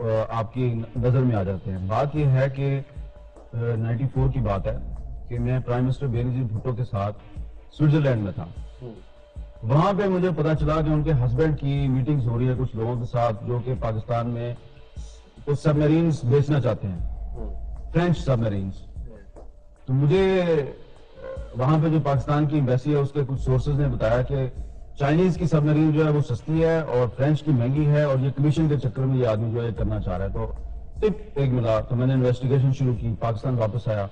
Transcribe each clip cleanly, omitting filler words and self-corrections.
آپ کی نظر میں آ جاتے ہیں. بات یہ ہے کہ 94 کی بات ہے کہ میں پرائم منسٹر بینظیر بھٹو کے ساتھ سوئٹزرلینڈ میں تھا. وہاں پہ مجھے پتا چلا کہ ان کے ہسبینڈ کی میٹنگز ہو رہی ہے کچھ لوگوں کے ساتھ جو کہ پاکستان میں کچھ سب میرینز بیچنا چاہتے ہیں, فرینچ سب میرینز. تو مجھے وہاں پہ جو پاکستان کی ایمبیسی ہے اس کے کچھ سورسز نے بتایا کہ چائنیز کی سب میرین جو ہے وہ سستی ہے اور فرینچ کی مہنگی ہے, اور یہ کمیشن کے چکر میں یہ آدمی جو ہے کرنا چاہ رہا ہے. تو ٹپ ایک ملا تو میں نے انویسٹیگیشن شروع کی, پاکستان واپس آیا.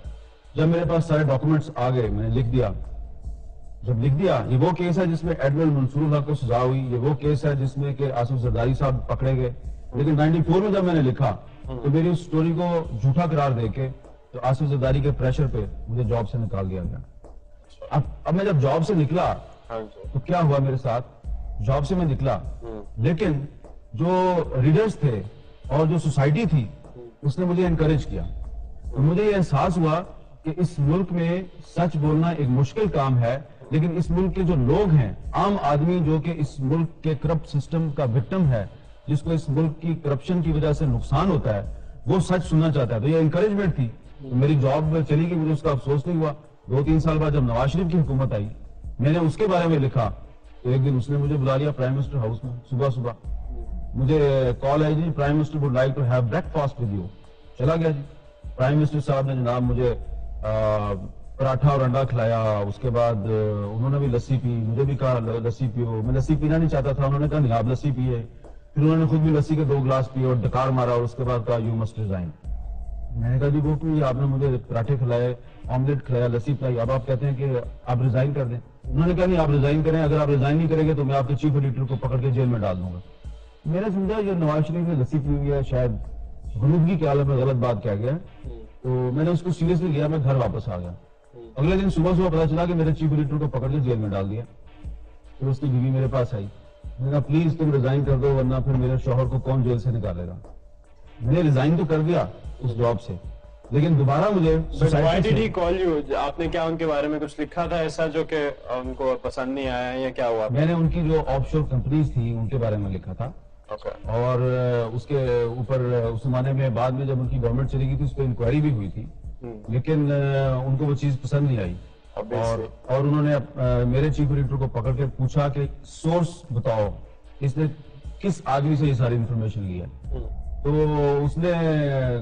جب میرے پاس سارے ڈاکومنٹس آ گئے میں نے لکھ دیا. جب لکھ دیا یہ وہ کیس ہے جس میں ایڈمرل منصور الحق کو سزا ہوئی, یہ وہ کیس ہے جس میں کہ آصف زرداری صاحب پکڑے گئے. لیکن 94 میں جب میں نے لکھا تو میری اس سٹوری کو جھوٹا قرار دے کے تو آصف زرداری کے پریشر پہ مجھے جاب سے نکال دیا گیا. اب میں جب جاب سے نکلا تو کیا ہوا میرے ساتھ, جاب سے میں نکلا لیکن جو ریڈرز تھے اور جو سوسائٹی تھی اس نے مجھے انکریج کیا. تو مجھے یہ احساس ہوا کہ اس ملک میں سچ بولنا ایک مشکل کام ہے, لیکن اس ملک کے جو لوگ ہیں, عام آدمی جو کہ اس ملک کے کرپٹ سسٹم کا وکٹم ہے, جس کو اس ملک کی کرپشن کی وجہ سے نقصان ہوتا ہے, وہ سچ سننا چاہتا ہے. تو یہ انکریجمنٹ تھی. میری جاب چلی گئی, مجھے اس کا افسوس نہیں ہوا. 2-3 سال بعد جب نواز شریف کی حکومت آئی میں نے اس کے بارے میں لکھا تو ایک دن اس نے مجھے بلا لیا پرائم منسٹر ہاؤس میں. صبح مجھے کال آئی, جی prime minister would like to have breakfast with you. چلا گیا جی. پرائم منسٹر صاحب نے جناب مجھے پراٹھا اور انڈا کھلایا. اس کے بعد انہوں نے بھی لسی پی, مجھے بھی کہا لسی پیو. میں لسی پینا نہیں چاہتا تھا, انہوں نے کہا نہیں آپ لسی پیے. پھر انہوں نے خود بھی لسی کے 2 گلاس پیے اور ڈکار مارا اور اس کے بعد کہا یو مسٹ ریزائن. میں نے کہا جی وہ کہ آپ نے مجھے پراٹھے کھلائے, آملیٹ کھلایا, لسی پلائی, اب آپ کہتے ہیں کہ آپ ریزائن کر دیں. انہوں نے کہا نہیں آپ ریزائن کریں, اگر آپ ریزائن نہیں کریں گے تو میں آپ کے چیف ایڈیٹر کو پکڑ کے جیل میں ڈال دوں گا. میں نے سمجھا یہ نواز شریف نے لسی پی ہوئی ہے, شاید غنودگی کے عالم میں غلط بات کہہ گیا. تو میں نے اس کو سیریسلی لیا, میں گھر واپس آ گیا. اگلے دن صبح پتا چلا کہ میرے چیف ایڈیٹر کو پکڑ کے جیل میں ڈال دیا. پھر اس کی بیوی میرے پاس آئی, میں نے کہا پلیز تم ریزائن کر دو ورنہ پھر میرے شوہر کو کون جیل سے نکالے گا. میں نے ریزائن تو کر دیا اس جاب سے, لیکن دوبارہ مجھے آپ نے کیا ان کے بارے میں کچھ لکھا تھا ایسا جو کہ ان کو پسند نہیں آیا یا کیا ہوا؟ میں نے ان کی جو آف شور کمپنیز تھی ان کے بارے میں لکھا تھا. اور اس کے اوپر اس زمانے میں بعد میں جب ان کی گورنمنٹ چلی گئی تھی اس پہ انکوائری بھی ہوئی تھی, لیکن ان کو وہ چیز پسند نہیں آئی. اور انہوں نے میرے چیف ایڈیٹر کو پکڑ کے پوچھا کہ سورس بتاؤ, اس نے کس آدمی سے یہ ساری انفارمیشن لی ہے. تو اس نے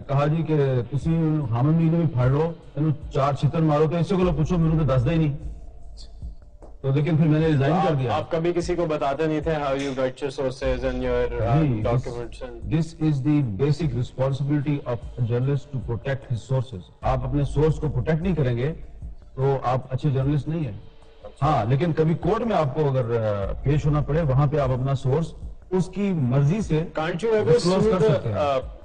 کہا جی کہ تسی حامد میر بھی پھڑ لو, 4 چھتر مارو, تو اسے کو پوچھو میرے کو دس دے نہیں. تو لیکن پھر میں نے ریزائن کر دیا. آپ کبھی کسی کو بتاتے نہیں تھے how you got your sources and your documents? This is the basic responsibility of a journalist to protect his sources. آپ اپنے سورس کو پروٹیکٹ نہیں کریں گے تو آپ اچھے جرنلسٹ نہیں ہیں. ہاں لیکن کبھی کورٹ میں آپ کو اگر پیش ہونا پڑے وہاں پہ آپ اپنا سورس اس کی مرضی سے ڈسکلوز کر سکتے ہیں.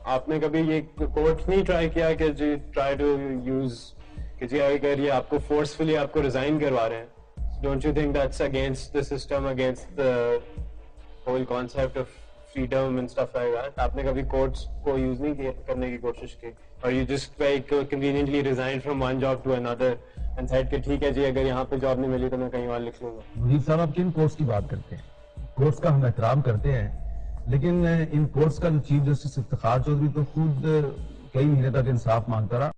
آپ نے کبھی یہ کورٹ نہیں ٹرائی کیا کہ جی ٹرائی ٹو یوز کہ جی اگر یہ آپ کو فورسفلی آپ کو ریزائن کروا رہے ہیں, don't you think that's against the system, against the whole concept of freedom and stuff like that? آپ نے کبھی کورٹس کو یوز نہیں کرنے کی کوشش کی, اور you just like conveniently resigned from one job to another and said کہ ٹھیک ہے جی اگر یہاں پہ جاب نہیں ملی تو میں کہیں اور لکھ لوں گا؟ مجید صاحب آپ کن کورٹس کی بات کرتے ہیں؟ کورٹس کا ہم احترام کرتے ہیں, لیکن ان کورٹس کا جو چیف جسٹس افتخار چودھری تو خود کئی مہینے تک انصاف مانگتا رہا.